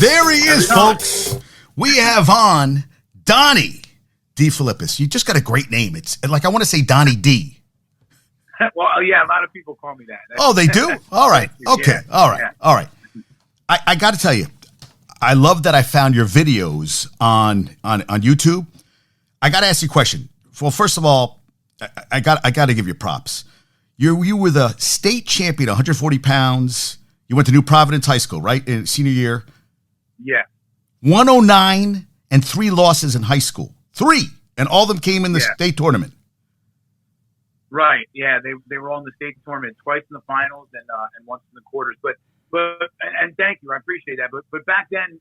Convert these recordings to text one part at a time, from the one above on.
There he is, folks. We have on Donnie DeFilippis. You just got a great name. It's like I want to say Donnie D. Well, yeah, a lot of people call me that. Oh, they do? All right. Okay. Yeah. All right. Yeah. All right. I got to tell you, I love that I found your videos on YouTube. I got to ask you a question. Well, first of all, I got to give you props. You were the state champion, 140 pounds. You went to New Providence High School, right, in senior year? Yeah. 109 and 3 losses in high school. 3, and all of them came in the state tournament. Right. Yeah, they were all in the state tournament, twice in the finals and once in the quarters. But thank you, I appreciate that. But back then,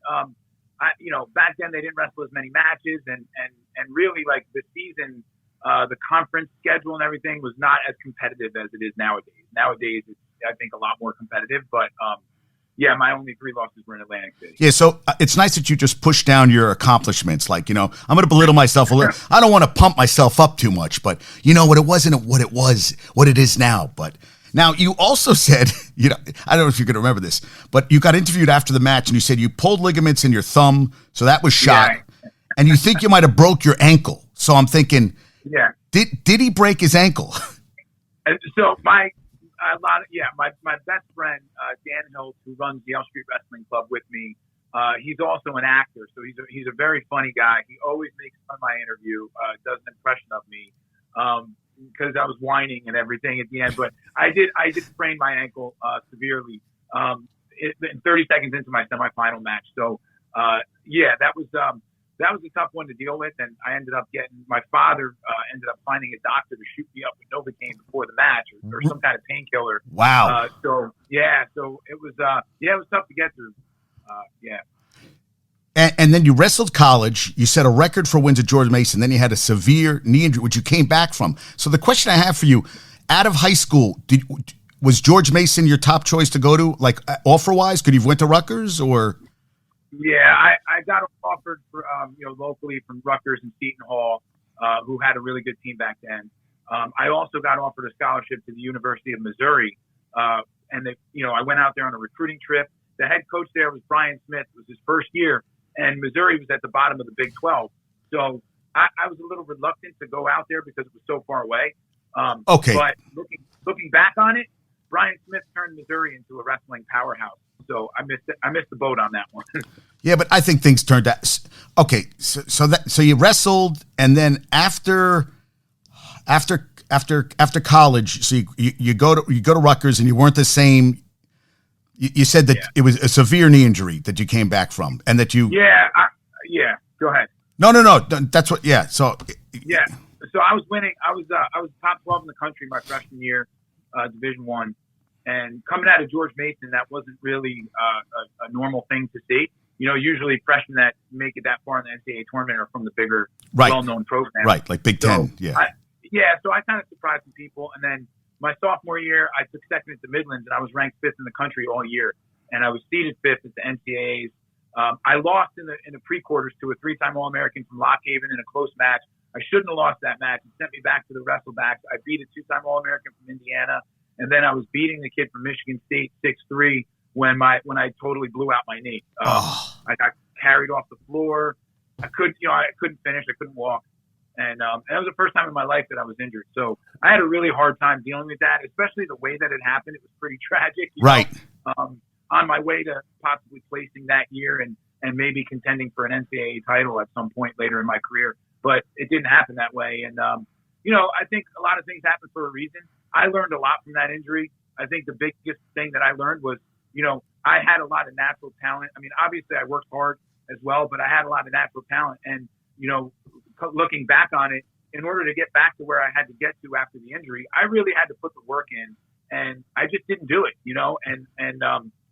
back then they didn't wrestle as many matches, and really like the season, the conference schedule and everything was not as competitive as it is nowadays. Nowadays, it's I think a lot more competitive. But yeah, my only 3 losses were in Atlantic City. Yeah, so it's nice that you just push down your accomplishments. Like, I'm going to belittle myself a little. I don't want to pump myself up too much, but what it wasn't what it is now. But now you also said, I don't know if you can remember this, but you got interviewed after the match and you said you pulled ligaments in your thumb, so that was shot. Yeah. And you think you might have broke your ankle. So I'm thinking, did he break his ankle? So my best friend, Dan Hilt, who runs the Elm Street Wrestling Club with me, he's also an actor. So he's a very funny guy. He always makes fun of my interview, does an impression of me, because I was whining and everything at the end. But I did sprain my ankle, severely, in 30 seconds into my semifinal match. So, that was a tough one to deal with, and I ended up my father ended up finding a doctor to shoot me up with Novocaine before the match or some kind of painkiller. Wow. So it was tough to get through. And then you wrestled college. You set a record for wins at George Mason. Then you had a severe knee injury, which you came back from. So the question I have for you, out of high school, was George Mason your top choice to go to, like offer-wise? Could you have went to Rutgers or? Yeah, I got offered for, locally from Rutgers and Seton Hall, who had a really good team back then. I also got offered a scholarship to the University of Missouri, I went out there on a recruiting trip. The head coach there was Brian Smith. It was his first year, and Missouri was at the bottom of the Big 12. So I was a little reluctant to go out there because it was so far away. Okay. But looking back on it, Brian Smith turned Missouri into a wrestling powerhouse. So I missed the boat on that one. Yeah, but I think things turned out. Okay, so you wrestled, and then after college, so you go to Rutgers, and you weren't the same. You said that it was a severe knee injury that you came back from, and that you. Yeah. Go ahead. No. That's what. Yeah. So. Yeah. So I was winning. I was top 12 in the country my freshman year, Division I. And coming out of George Mason, that wasn't really a normal thing to see. Usually freshmen that make it that far in the NCAA tournament are from the bigger, well-known programs. Right, like Big Ten. So I kind of surprised some people. And then my sophomore year, I took second at the Midlands, and I was ranked 5th in the country all year. And I was seeded 5th at the NCAAs. I lost in the pre-quarters to a 3-time All-American from Lock Haven in a close match. I shouldn't have lost that match. It sent me back to the wrestlebacks. I beat a 2-time All-American from Indiana. And then I was beating the kid from Michigan State 6'3" when I totally blew out my knee. I got carried off the floor. I couldn't finish. I couldn't walk. And that was the first time in my life that I was injured. So I had a really hard time dealing with that, especially the way that it happened. It was pretty tragic. Right. On my way to possibly placing that year and maybe contending for an NCAA title at some point later in my career. But it didn't happen that way. And, I think a lot of things happen for a reason. I learned a lot from that injury. I think the biggest thing that I learned was, I had a lot of natural talent. I mean, obviously I worked hard as well, but I had a lot of natural talent. And, looking back on it, in order to get back to where I had to get to after the injury, I really had to put the work in, and I just didn't do it, and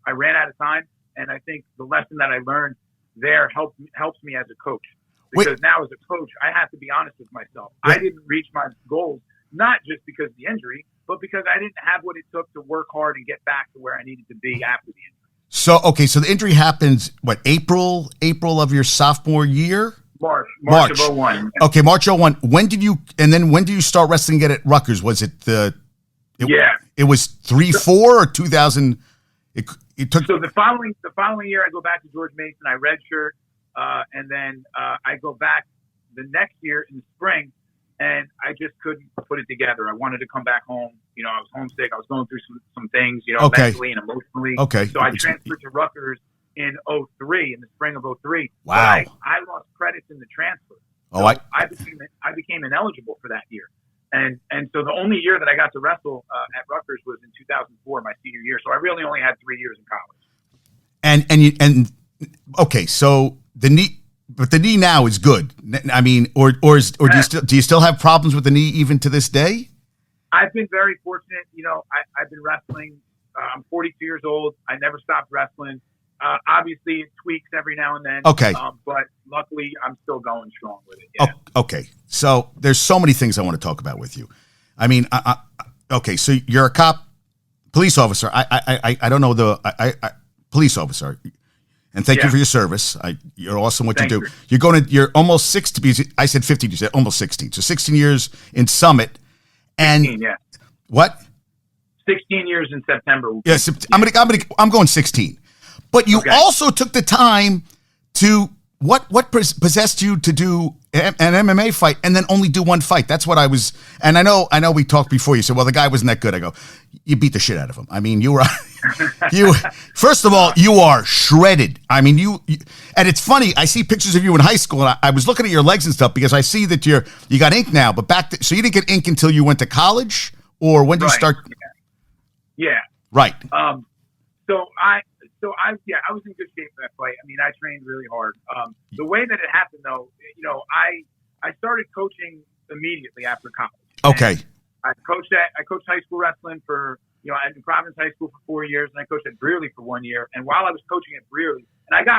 I ran out of time. And I think the lesson that I learned there helps me as a coach, because now as a coach, I have to be honest with myself. I didn't reach my goals, not just because of the injury, but because I didn't have what it took to work hard and get back to where I needed to be after the injury. So the injury happens, April of your sophomore year? March of 01. Okay, March 01. When did you start wrestling again at Rutgers? Was it it was 3-4 or 2000? it took. So the following year, I go back to George Mason. I redshirt, and then I go back the next year in the spring, and I just couldn't put it together. I wanted to come back home. You know, I was homesick. I was going through some things, you know, mentally and emotionally. Okay. So I transferred to Rutgers in '03, in the spring of '03. Wow. But I lost credits in the transfer. Oh, so I became ineligible for that year. And so the only year that I got to wrestle at Rutgers was in 2004, my senior year. So I really only had 3 years in college. Okay, so the knee now is good. I mean, or do you still have problems with the knee even to this day? I've been very fortunate. You know, I've been wrestling. I'm 42 years old. I never stopped wrestling. Obviously, it tweaks every now and then. Okay. But luckily, I'm still going strong with it. Yeah. Oh, okay. So there's so many things I want to talk about with you. I mean, okay. So you're a cop, police officer. I don't know police officer. And thank you for your service. You're awesome what Thank you do. you. You're almost 60. I said 50. You said almost 16. So 16 years in Summit. And 16, yeah. What? 16 years in September. Yes, I'm going 16. But you also took the time to what possessed you to do an MMA fight and then only do one fight? That's what I was. And I know we talked before. You said, well, the guy wasn't that good. I go, you beat the shit out of him. I mean, you were. First of all, you are shredded. I mean, you and it's funny. I see pictures of you in high school, and I was looking at your legs and stuff because I see that you got ink now. But so you didn't get ink until you went to college, or when did you start? Yeah. Right. So I was in good shape for that fight. I mean, I trained really hard. The way that it happened, though, you know, I started coaching immediately after college. Okay. And I coached high school wrestling for, you know, at New Providence High School for 4 years, and I coached at Brearley for 1 year. And while I was coaching at Brearley, and I got